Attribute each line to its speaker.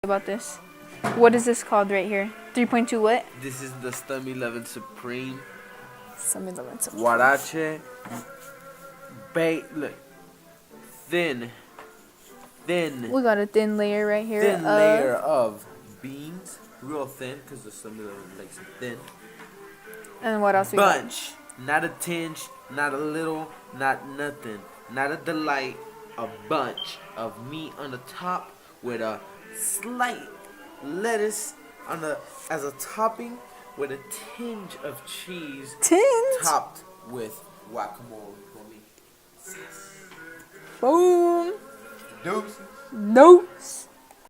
Speaker 1: About this. What is this called right here? 3.2 what?
Speaker 2: This is the Stummy 11 Supreme.
Speaker 1: Some elements.
Speaker 2: Guarache. Look. Thin.
Speaker 1: We got a thin layer right here.
Speaker 2: Thin layer of beans. Real thin, because the Stummy 11 makes it thin.
Speaker 1: And what else we
Speaker 2: Bunch. Not a tinge, not a little, not nothing. Not a delight. A bunch of meat on the top with a slight lettuce on the as a topping with a tinge of cheese.
Speaker 1: Tinge?
Speaker 2: Topped with guacamole for me.
Speaker 1: Boom.
Speaker 2: Deuces.
Speaker 1: Notes.